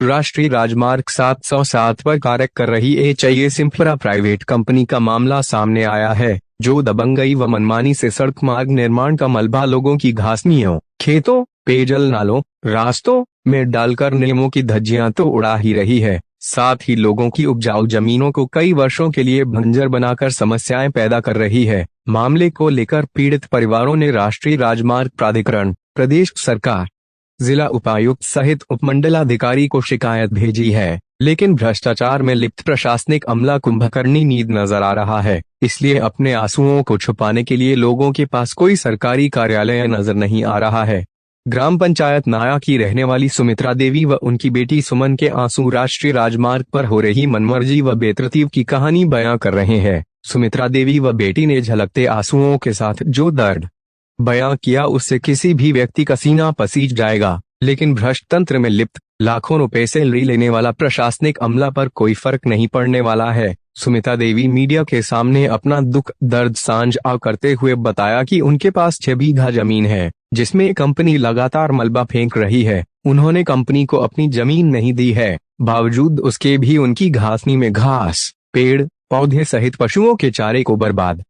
राष्ट्रीय राजमार्ग 707 पर कार्य कर रही एचआईएस इंफ्रा प्राइवेट कंपनी का मामला सामने आया है, जो दबंगई व मनमानी से सड़क मार्ग निर्माण का मलबा लोगों की घासनियों, खेतों, पेयजल नालों, रास्तों में डालकर नियमों की धज्जियां तो उड़ा ही रही है, साथ ही लोगों की उपजाऊ जमीनों को कई वर्षों के लिए बंजर बनाकर समस्याएं पैदा कर रही है। मामले को लेकर पीड़ित परिवारों ने राष्ट्रीय राजमार्ग प्राधिकरण, प्रदेश सरकार, जिला उपायुक्त सहित उपमंडलाधिकारी को शिकायत भेजी है, लेकिन भ्रष्टाचार में लिप्त प्रशासनिक अमला कुंभकर्णी नींद नजर आ रहा है। इसलिए अपने आंसुओं को छुपाने के लिए लोगों के पास कोई सरकारी कार्यालय नजर नहीं आ रहा है। ग्राम पंचायत नाया की रहने वाली सुमित्रा देवी व उनकी बेटी सुमन के आंसू राष्ट्रीय राजमार्ग पर हो रही मनमर्जी व बेतरतीब की कहानी बयां कर रहे हैं। सुमित्रा देवी व बेटी ने झलकते आंसुओं के साथ जो दर्द बयां किया, उससे किसी भी व्यक्ति का सीना पसीज जाएगा, लेकिन भ्रष्ट तंत्र में लिप्त लाखों रुपए सैलरी लेने वाला प्रशासनिक अमला पर कोई फर्क नहीं पड़ने वाला है। सुमित्रा देवी मीडिया के सामने अपना दुख दर्द साझा करते हुए बताया कि उनके पास 6 बीघा जमीन है, जिसमें कंपनी लगातार मलबा फेंक रही है। उन्होंने कंपनी को अपनी जमीन नहीं दी है, बावजूद उसके भी उनकी घासनी में घास, पेड़ पौधे सहित पशुओं के चारे को बर्बाद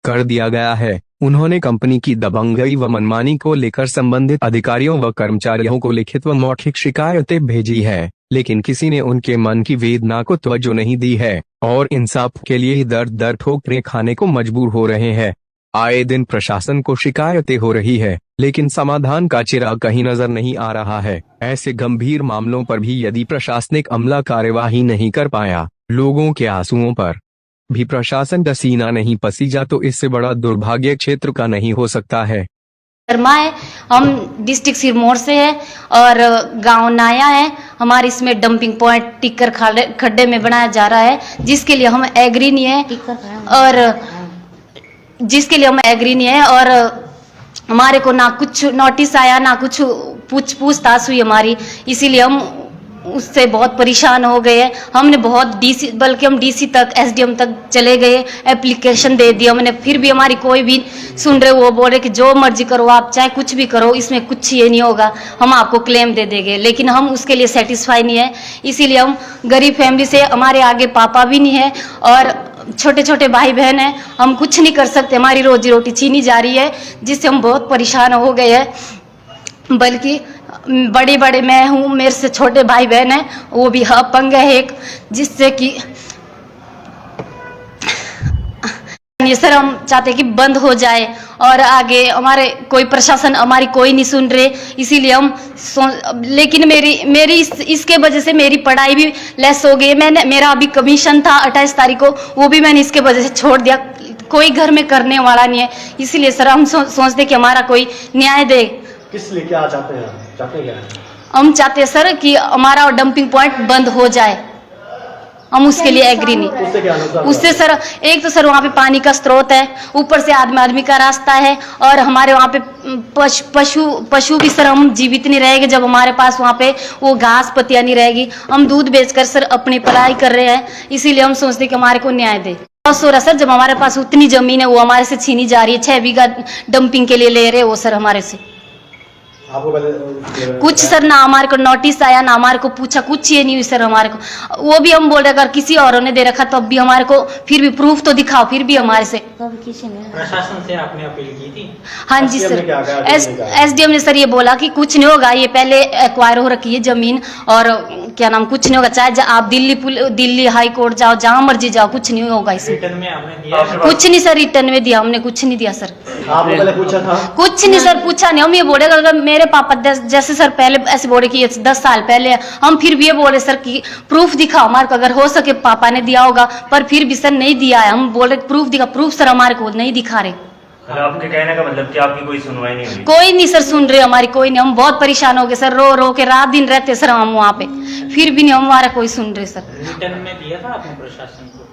कर दिया गया है। उन्होंने कंपनी की दबंगई व मनमानी को लेकर संबंधित अधिकारियों व कर्मचारियों को लिखित व मौखिक शिकायतें भेजी है, लेकिन किसी ने उनके मन की वेदना को तवज्जो नहीं दी है और इंसाफ के लिए दर दर ठोकरें खाने को मजबूर हो रहे हैं। आए दिन प्रशासन को शिकायतें हो रही है, लेकिन समाधान का चिराग कहीं नजर नहीं आ रहा है। ऐसे गंभीर मामलों पर भी यदि प्रशासनिक अमला कार्यवाही नहीं कर पाया, लोगों के आंसुओं पर भी प्रशासन का सीना नहीं पसीजा, तो इससे बड़ा दुर्भाग्य क्षेत्र का नहीं हो सकता है। शर्मा है, हम डिस्ट्रिक्ट सिरमौर से है और गांव नाया है। हमारे इसमें डंपिंग पॉइंट टिक्कर खड्डे में बनाया जा रहा है, जिसके लिए हम एग्री नहीं है और हमारे को ना कुछ नोटिस आया, ना कुछ पूछताछ हुई हमारी, इसीलिए हम उससे बहुत परेशान हो गए हैं। हमने बहुत डीसी, बल्कि हम डीसी तक, एसडीएम तक चले गए, एप्लीकेशन दे दिया हमने, फिर भी हमारी कोई भी सुन रहे। वो बोल रहे कि जो मर्जी करो आप, चाहे कुछ भी करो, इसमें कुछ ये नहीं होगा, हम आपको क्लेम दे देंगे। लेकिन हम उसके लिए सेटिस्फाई नहीं है, इसीलिए हम गरीब फैमिली से, हमारे आगे पापा भी नहीं है और छोटे छोटे भाई बहन हैं, हम कुछ नहीं कर सकते। हमारी रोजी रोटी छीनी जा रही है, जिससे हम बहुत परेशान हो गए हैं। बल्कि बड़े बड़े मैं हूँ, मेरे से छोटे भाई बहन हैं, वो भी अपंग है एक, जिससे कि ये सर हम चाहते कि बंद हो जाए और आगे हमारे कोई प्रशासन हमारी कोई नहीं सुन रहे, इसीलिए हम लेकिन मेरी इसके वजह से मेरी पढ़ाई भी लेस हो गई। मेरा अभी कमीशन था 28 तारीख को, वो भी मैंने इसके वजह से छोड़ दिया। कोई घर में करने वाला नहीं है, इसीलिए सर हम सोचते कि हमारा कोई न्याय दे। किस लिए क्या चाहते हैं? चाहते क्या? हम चाहते हैं सर कि हमारा डंपिंग पॉइंट बंद हो जाए, हम उसके लिए एग्री नहीं। उससे सर एक तो सर वहाँ पे पानी का स्रोत है, ऊपर से आदमी का रास्ता है और हमारे वहाँ पे पशु भी सर हम जीवित नहीं रहेंगे जब हमारे पास वहाँ पे वो घास पत्तियाँ नहीं रहेगी। हम दूध बेचकर सर अपनी पढ़ाई कर रहे हैं, इसीलिए हम सोचते कि हमारे को न्याय दे। सोरा सर जब हमारे पास उतनी जमीन है वो हमारे से छीनी जा रही है, 6 बीघा डंपिंग के लिए ले रहे वो सर हमारे से। आपको कुछ सर ना हमारे को नोटिस आया, ना हमारे को पूछा, कुछ ये नहीं हुई सर हमारे को। वो भी हम बोल रहे अगर किसी और ने दे रखा तब भी हमारे को फिर भी प्रूफ तो दिखाओ, फिर भी हमारे से। प्रशासन से आपने अपील की थी? हाँ जी सर, एसडीएम ने सर ये बोला कि कुछ नहीं होगा, ये पहले एक्वायर हो रखी है जमीन और क्या नाम, कुछ नहीं होगा, चाहे आप दिल्ली हाई कोर्ट जाओ, जहाँ मर्जी जाओ, कुछ नहीं होगा इसमें। रिटर्न में आपने दिया? कुछ नहीं सर, रिटर्न में दिया हमने, कुछ नहीं दिया सर। आपने पहले पूछा था? कुछ नहीं सर, पूछा नहीं। हम ये बोले अगर मेरे पापा जैसे सर पहले ऐसे बोले कि ये 10 साल पहले, हम फिर भी ये बोले सर कि प्रूफ दिखाओ हमारे को, अगर हो सके पापा ने दिया होगा, पर फिर भी सर नहीं दिया है। हम बोल रहे प्रूफ दिखा, प्रूफ सर हमारे को नहीं दिखा रहे। आपके कहने का मतलब कि आपकी कोई सुनवाई नहीं हुई? कोई नहीं सर सुन रहे हमारी, कोई नहीं। हम बहुत परेशान हो गए सर, रो रो के रात दिन रहते सर हम वहाँ पे, फिर भी नहीं हमारा कोई सुन रहे सर। रिटर्न में दिया था आपने प्रशासन को?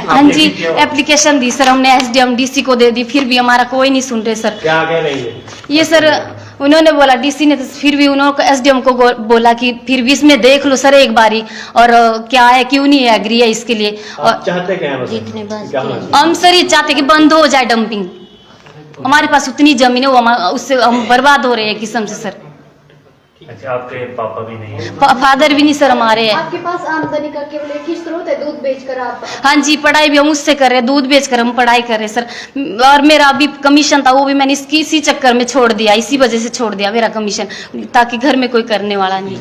हाँ जी, एप्लीकेशन दी सर हमने, एसडीएम डीसी को दे दी, फिर भी हमारा कोई नहीं सुन रहे सर। क्या कह रही है ये सर? उन्होंने बोला, डीसी ने, तो फिर भी उन्होंने एसडीएम को बोला कि फिर भी इसमें देख लो सर एक बारी, और क्या है क्यों नहीं एग्री है इसके लिए। और चाहते क्या है? हम सर ये चाहते कि बंद हो जाए डंपिंग, हमारे पास उतनी जमीन है, वो उससे हम बर्बाद हो रहे हैं किस्म से सर। अच्छा, आपके पापा भी नहीं है? फादर भी नहीं सर हमारे है। आपके पास आमदनी का केवल एक ही स्रोत है, दूध बेचकर आप? हाँ जी, पढ़ाई भी हम उससे कर रहे हैं, दूध बेचकर हम पढ़ाई कर रहे हैं सर। और मेरा अभी कमीशन था वो भी मैंने इसी चक्कर में छोड़ दिया, इसी वजह से छोड़ दिया मेरा कमीशन, ताकि घर में कोई करने वाला नहीं।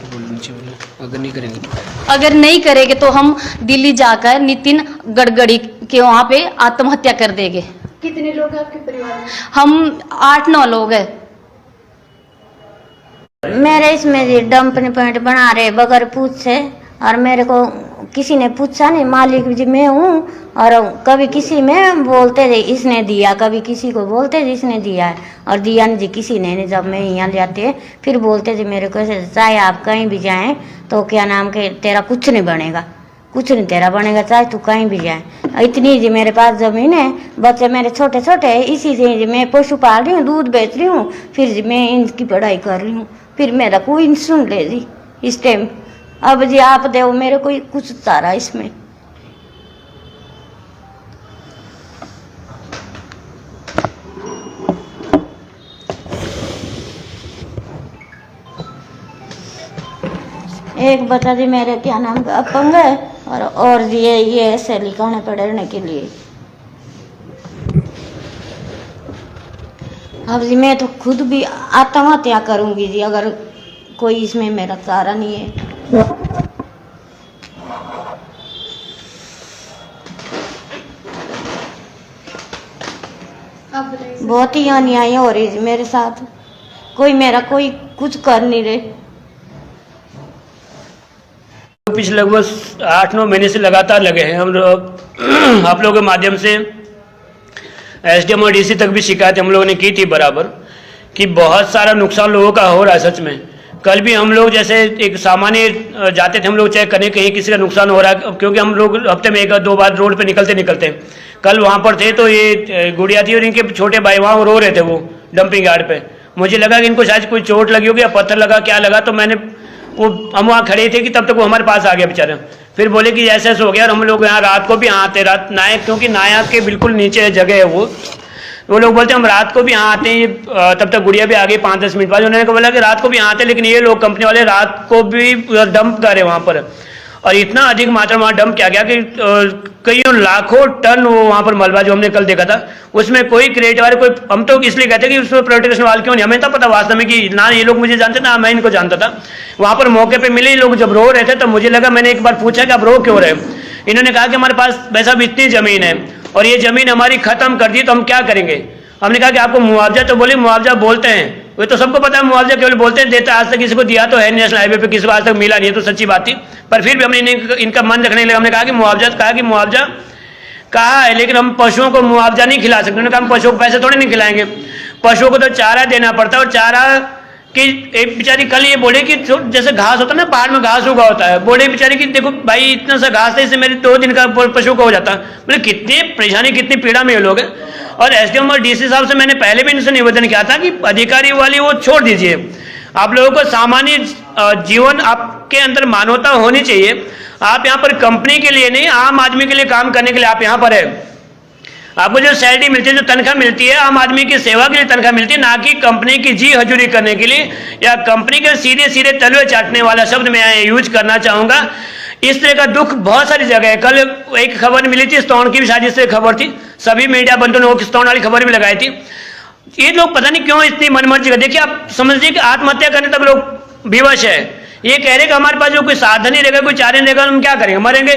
अगर नहीं करेंगे तो हम दिल्ली जाकर नितिन गडकरी के वहाँ पे आत्महत्या कर देंगे। कितने लोग हैं आपके परिवार में? हम 8-9 लोग हैं। मेरे इसमें डंप पॉइंट बना रहे बगैर पूछ से, और मेरे को किसी ने पूछा नहीं, मालिक जी मैं हूँ। और कभी किसी में बोलते थे इसने दिया, कभी किसी को बोलते थे इसने दिया है, और दिया नहीं जी किसी ने। जब मैं यहाँ जाते फिर बोलते थे मेरे को, चाहे आप कहीं भी जाएं तो क्या नाम के तेरा कुछ नहीं बनेगा, कुछ नहीं तेरा बनेगा, चाहे तू कहीं भी जाए। इतनी जी मेरे पास जमीन है, बच्चे मेरे छोटे छोटे हैं, इसी से जी मैं पशु पाल रही हूँ, दूध बेच रही हूँ, फिर जी मैं इनकी पढ़ाई कर रही हूँ, फिर मेरा कोई नहीं सुन ले जी इस टाइम। अब जी आप दो मेरे को कुछ सारा इसमें। एक बता जी मेरे क्या नाम का अपंग है, और जी ये ऐसे लिखाने पढ़ने के लिए। अब जी मैं तो खुद भी आत्महत्या करूंगी जी अगर कोई इसमें मेरा सहारा नहीं है। बहुत ही अन्याय हो रही जी मेरे साथ, कोई मेरा कोई कुछ कर नहीं रहे। पिछले लगभग 8-9 महीने से लगातार लगे हैं हम लोग। आप लोगों के माध्यम से एसडीएम और डीसी तक भी शिकायत हम लोगों ने की थी बराबर, कि बहुत सारा नुकसान लोगों का हो रहा है सच में। कल भी हम लोग जैसे एक सामान्य जाते थे हम लोग चेक करने कहीं किसी का नुकसान हो रहा है, क्योंकि हम लोग हफ्ते में 1-2 बार रोड पे निकलते कल वहाँ पर थे तो ये गुड़िया थी और इनके छोटे भाई वहाँ रो रहे थे वो डंपिंग यार्ड पे। मुझे लगा कि इनको शायद कोई चोट लगी होगी या पत्थर लगा क्या लगा, तो मैंने हम वहाँ खड़े थे कि तब तक वो हमारे पास आ गया बेचारे। फिर बोले कि ऐसे हो गया, और हम लोग यहाँ रात को भी आते, रात नायक क्योंकि नायक के बिल्कुल नीचे जगह है वो लोग बोलते हैं हम रात को भी यहाँ आते हैं। तब तक गुड़िया भी आ गई 5-10 मिनट बाद। उन्होंने बोला कि रात को भी यहाँ आते, लेकिन ये लोग कंपनी वाले रात को भी डंप करे वहाँ पर, और इतना अधिक मात्रा में वहाँ डंप किया गया कि कई लाखों टन वो वहाँ पर मलबा जो हमने कल देखा था, उसमें कोई क्रेट वाले कोई, हम तो इसलिए कहते कि उसमें प्रोटेक्शन वाल क्यों नहीं, हमें तो पता वास्तव में कि ना ये लोग मुझे जानते ना मैं इनको जानता था। वहाँ पर मौके पे मिले लोग जब रो रहे थे, तब मुझे लगा, मैंने एक बार पूछा कि आप रो क्यों रहे। इन्होंने कहा कि हमारे पास वैसा भी इतनी जमीन है और ये जमीन हमारी खत्म कर दी तो हम क्या करेंगे। हमने कहा कि आपको मुआवजा, तो बोले मुआवजा बोलते हैं, वो तो सबको पता है मुआवजा केवल बोलते हैं, देता आज तक किसी को दिया तो है नेशनल हाईवे पे, किसी को आज तक मिला नहीं है, तो सच्ची बात थी। पर फिर भी हमने इनका मन रखने लगा, हमने कहा कि मुआवजा कहा है, लेकिन हम पशुओं को मुआवजा नहीं खिला सकते। उन्होंने कहा हम पशुओं को पैसे थोड़े नहीं खिलाएंगे, पशुओं को तो चारा देना पड़ता है। और चारा कि एक बेचारी कल ये बोले कि जैसे घास होता है ना, पहाड़ में घास उगा होता है, बोले बेचारी कि देखो भाई इतना सा घास है, इससे मेरे 2 दिन का पशु को हो जाता है। बोले कितनी परेशानी कितनी पीड़ा में ये लोग हैं। और एसडीएम और डीसी साहब से मैंने पहले भी इनसे निवेदन किया था कि अधिकारी वाली वो छोड़ दीजिए, आप लोगों को सामान्य जीवन, आपके अंदर मानवता होनी चाहिए। आप यहाँ पर कंपनी के लिए नहीं, आम आदमी के लिए काम करने के लिए आप यहाँ पर है। आपको जो सैलरी मिलती है, जो तनख्वाह मिलती है, आम आदमी की सेवा के लिए तनख्वाह मिलती है, ना कि कंपनी की जी हजूरी करने के लिए या कंपनी के सीधे सीधे तलवे चाटने वाला शब्द मैं यूज करना चाहूंगा। इस तरह का दुख बहुत सारी जगह है। कल एक खबर मिली थी स्तौण की भी, शायद इससे खबर थी, सभी मीडिया बंधुओं ने वो स्तौण वाली खबर भी लगाई थी। ये लोग पता नहीं क्यों इतनी मनमर्जी करते। देखिए आप समझिए कि आत्महत्या करने तक लोग विवश है। ये कह रहे कि हमारे पास जो कोई साधन नहीं रहेगा, कोई चारे नहीं रहेगा, हम क्या करेंगे, मरेंगे।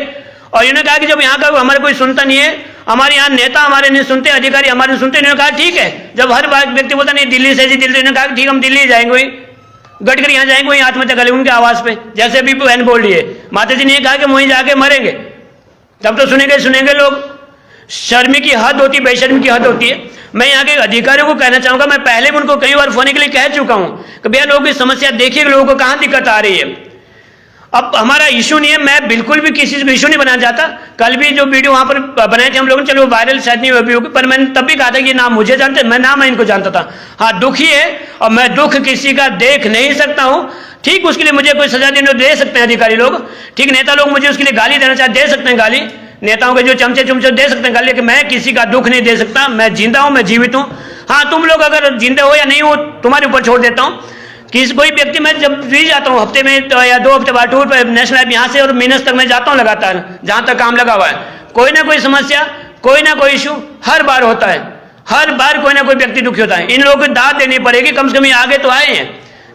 और इन्होंने कहा कि जब यहाँ का हमारे कोई सुनता नहीं है, हमारे यहाँ नेता हमारे नहीं सुनते, अधिकारी हमारे नहीं सुनते, इन्होंने कहा ठीक है। जब हर बात व्यक्ति बोलता नहीं दिल्ली से, दिल्ली, इन्होंने कहा ठीक हम दिल्ली जाएंगे, वही गडकरी यहाँ जाएंगे, वहीं आत्महत्या कर लेंगे उनके आवास पे, जैसे अभी बहन बोल रही है। माता जी ने कहा कि वहीं जाके मरेंगे, तब तो सुनेंगे लोग। शर्मी की हद होती है, बेशर्मी की हद होती है। मैं यहाँ के अधिकारियों को कहना चाहूंगा, मैं पहले भी उनको कई बार फोन के लिए कह चुका हूं कि भैया लोगों की समस्या देखिए, लोगों को कहां दिक्कत आ रही है। अब हमारा इशू नहीं है, मैं बिल्कुल भी किसी को इशू नहीं बनाना चाहता। कल भी जो वीडियो वहां पर बनाए थे हम लोगों ने, चलो वायरल शायद नहीं हुई होगी, पर मैंने तब भी कहा था कि ना मुझे जानते, मैं इनको जानता था। हाँ दुखी है, और मैं दुख किसी का देख नहीं सकता हूं। ठीक उसके लिए मुझे कोई सजा देने दे सकते हैं अधिकारी लोग, ठीक नेता लोग मुझे उसके लिए गाली देना चाहे दे सकते हैं, गाली नेताओं के जो चमचे दे सकते हैं गाली, कि मैं किसी का दुख नहीं दे सकता। मैं जिंदा हूं, मैं जीवित हूं। हाँ तुम लोग अगर जिंदा हो या नहीं हो तुम्हारे ऊपर छोड़ देता हूं। कि कोई व्यक्ति, मैं जब भी जाता हूँ हफ्ते में तो या 2 हफ्ते बाद टूर पर नेशनल हाईवे यहाँ से और मीनस तक मैं जाता हूँ लगातार, जहाँ तक काम लगा हुआ है, कोई ना कोई समस्या, कोई ना कोई इशू हर बार होता है, हर बार कोई ना कोई व्यक्ति दुखी होता है। इन लोगों को दाद देनी पड़ेगी, कम से कम ये आगे तो आए हैं।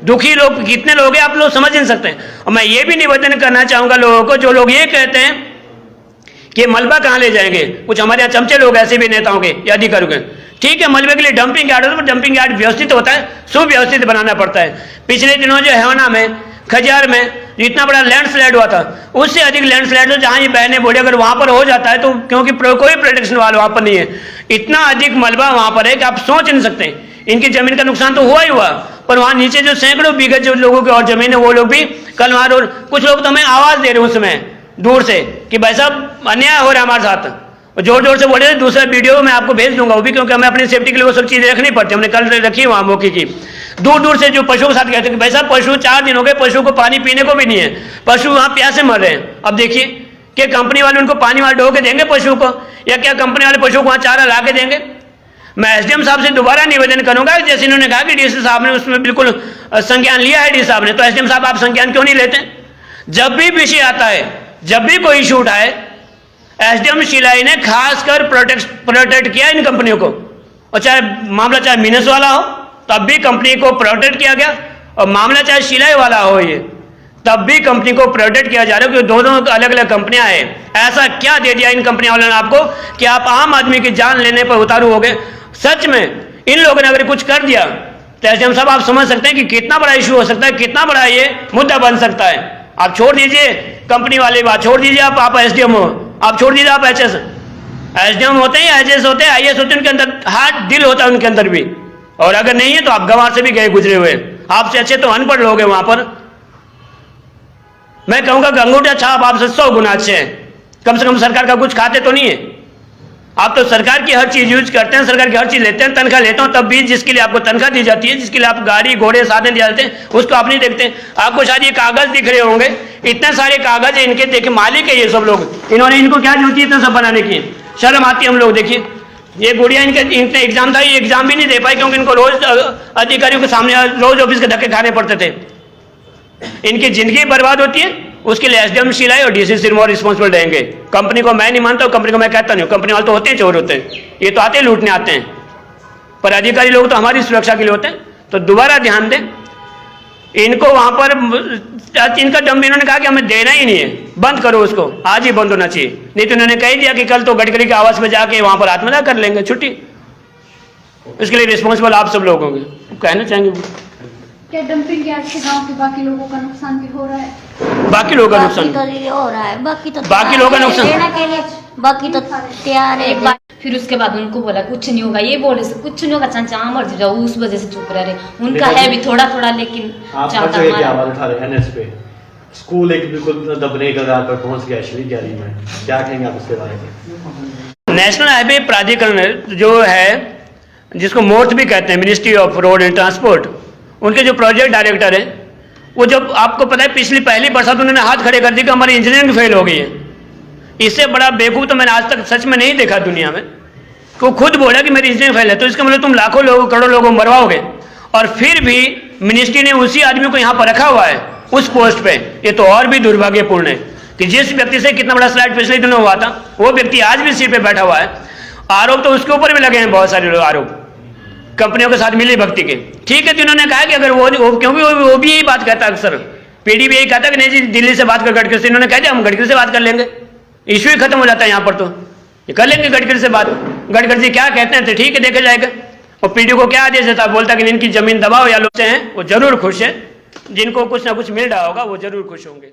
दुखी लोग कितने लोग हैं आप लोग समझ नहीं सकते। और मैं ये भी निवेदन करना चाहूंगा लोगों को, जो लोग ये कहते हैं कि मलबा कहाँ ले जाएंगे, कुछ हमारे यहाँ चमचे लोग ऐसे भी नेताओं के या अधिकारियों के, ठीक है मलबे के लिए डंपिंग यार्ड होता है, डंपिंग यार्ड व्यवस्थित होता है, सुव्यवस्थित बनाना पड़ता है। पिछले दिनों जो हेवना में, खजियार में इतना बड़ा लैंडस्लाइड हुआ था, उससे अधिक लैंडस्लाइड तो जहां ये बहने बोले अगर वहां पर हो जाता है तो, क्योंकि कोई प्रोटेक्शन वाला वहां पर नहीं है, इतना अधिक मलबा वहां पर है कि आप सोच नहीं सकते। इनकी जमीन का नुकसान तो हुआ ही हुआ, पर वहां नीचे जो सैकड़ों बीघा जो लोगों की और जमीन है, वो लोग भी कल वहां कुछ लोग तो हमें आवाज दे रहे हैं उसमें दूर से कि भाई साहब अन्याय हो रहा है हमारे साथ, और जोर जोर से बोले। दूसरा वीडियो मैं आपको भेज दूंगा वो भी, क्योंकि हमें अपनी सेफ्टी के लिए वो सब चीजें रखनी पड़ती है, हमने कल रखी वहां मौके की। दूर दूर से जो पशुओं के साथ कहते हैं भाई साहब पशु 4 दिन हो गए, पशु को पानी पीने को भी नहीं है, पशु वहां प्यासे मर रहे हैं। अब देखिए क्या कंपनी वाले उनको पानी वाला ढो के देंगे पशु को, या क्या कंपनी वाले पशु को वहां चारा ला के देंगे? मैं एसडीएम साहब से दोबारा निवेदन करूंगा, जैसे इन्होंने कहा कि डीसी साहब ने उसमें बिल्कुल संज्ञान लिया है डी साहब ने, तो एसडीएम साहब आप संज्ञान क्यों नहीं लेते? जब भी विषय आता है, जब भी कोई इशू उठाए, एसडीएम शिलाई ने खासकर प्रोटेक्ट किया इन कंपनियों को, और चाहे मामला चाहे मीनस वाला हो तब भी कंपनी को प्रोटेक्ट किया गया, और मामला चाहे शिलाई वाला हो ये तब भी कंपनी को प्रोटेक्ट किया जा रहा है, क्योंकि दोनों अलग अलग कंपनियां हैं। ऐसा क्या दे दिया इन कंपनी वालों ने आपको कि आप आम आदमी की जान लेने पर उतारू हो गए? सच में इन लोगों ने अगर कुछ कर दिया तो एसडीएम साहब आप समझ सकते हैं कि कितना बड़ा इशू हो सकता है, कितना बड़ा ये मुद्दा बन सकता है। आप छोड़ दीजिए कंपनी वाले बात, छोड़ दीजिए आप एसडीएम हो, आप छोड़ दीजिए आप एचएस, एसडीएम होते हैं, एचएस होते हैं, आईएएस होते हैं, उनके अंदर हार्ट दिल होता है उनके अंदर भी, और अगर नहीं है तो आप गंवार से भी गए गुजरे हुए, आपसे अच्छे तो अनपढ़ लोग हैं वहां पर। मैं कहूंगा अंगूठा छाप आपसे 100 गुना अच्छे हैं, कम से कम सरकार का कुछ खाते तो नहीं है। आप तो सरकार की हर चीज यूज करते हैं, सरकार की हर चीज लेते हैं, तनख्वाह लेते हो, तब भी जिसके लिए आपको तनख्वाह दी जाती है, जिसके लिए आप गाड़ी घोड़े साधन दिए जाते हैं, उसको आप नहीं देखते। आपको शायद ये कागज दिख रहे होंगे, इतने सारे कागज है इनके, देखिए मालिक है ये सब लोग, इन्होंने इनको क्या जरूरत है इतना सब बनाने की? शर्म आती है हम लोग। देखिए ये गुड़िया इनका एग्जाम था, ये एग्जाम भी नहीं दे पाई, क्योंकि इनको रोज अधिकारियों के सामने रोज ऑफिस के धक्के खाने पड़ते थे। इनकी जिंदगी बर्बाद होती है, उसके लिए एसडीएम शिलाई और डीसी सिरमौर रिस्पॉन्सिबल रहेंगे। कंपनी को मैं नहीं मानता, कंपनी को मैं कहता नहीं, कंपनी वाले तो होते हैं चोर होते हैं, ये तो आते लूटने आते हैं, पर अधिकारी लोग तो हमारी सुरक्षा के लिए होते हैं। तो दोबारा ध्यान दें, इनको वहां पर इनका डंप इन्होंने कहा कि हमें देना ही नहीं है, बंद करो उसको, आज ही बंद होना चाहिए, नहीं तो इन्होंने कह दिया कि कल तो गडकरी के आवास में जाके वहां पर आत्मदाह कर लेंगे, छुट्टी। इसके लिए रिस्पॉन्सिबल आप सब लोग होंगे, कहना चाहेंगे? क्या डंपिंग यार्ड से गांव के बाकी लोगों का नुकसान भी हो रहा है? बाकी लोगों का नुकसान तो ये हो रहा है, बाकी लोगों का नुकसान देने के लिए बाकी तो तैयार है। एक बार फिर उसके बाद उनको बोला कुछ नहीं होगा, ये बोले से कुछ नहीं होगा, चाचा मर जाओ, उस वजह से चुप रहे। उनका है भी थोड़ा थोड़ा, लेकिन आप चाहता जो क्या आवाज उठा रहे हैं एनएच पे, स्कूल एक बिल्कुल दबने के कगार पर पहुंच गया श्री गैरी में, क्या कहेंगे आप उसके बारे में? नेशनल हाईवे प्राधिकरण जो है, जिसको मोर्थ भी कहते हैं, ministry of road and transport, उनके जो प्रोजेक्ट डायरेक्टर हैं, वो जब आपको पता है पिछली पहली बरसात उन्होंने हाथ खड़े कर दिए कि हमारी इंजीनियरिंग फेल हो गई है। इससे बड़ा बेवकूफ तो मैंने आज तक सच में नहीं देखा दुनिया में, वो खुद बोला कि मेरी इंजीनियरिंग फेल है, तो इसका मतलब तुम लाखों लोगों करोड़ों लोगों को मरवाओगे, और फिर भी मिनिस्ट्री ने उसी आदमी को यहाँ पर रखा हुआ है उस पोस्ट पे। ये तो और भी दुर्भाग्यपूर्ण है कि जिस व्यक्ति से कितना बड़ा स्लाइड पिछले दिनों हुआ था, वो व्यक्ति आज भी सीट पे बैठा हुआ है। आरोप तो उसके ऊपर भी लगे हैं बहुत सारे आरोप कंपनियों के साथ मिली भक्ति के। ठीक है, तो उन्होंने कहा कि अगर वो क्योंकि वो भी यही बात कहता है अक्सर, पीडी भी यही कहता है कि नहीं जी दिल्ली से बात कर गडकरी से, इन्होंने कह दिया हम गडकरी से बात कर लेंगे, इशू ही खत्म हो जाता है यहाँ पर, तो ये कर लेंगे गडकरी से बात। गडकरी जी क्या कहते हैं तो ठीक है, देखा जाएगा। और पीडी को क्या आदेश देता, बोलता कि इनकी जमीन दबाओ या लोग हैं, वो जरूर खुश है, जिनको कुछ ना कुछ मिल रहा होगा वो जरूर खुश होंगे।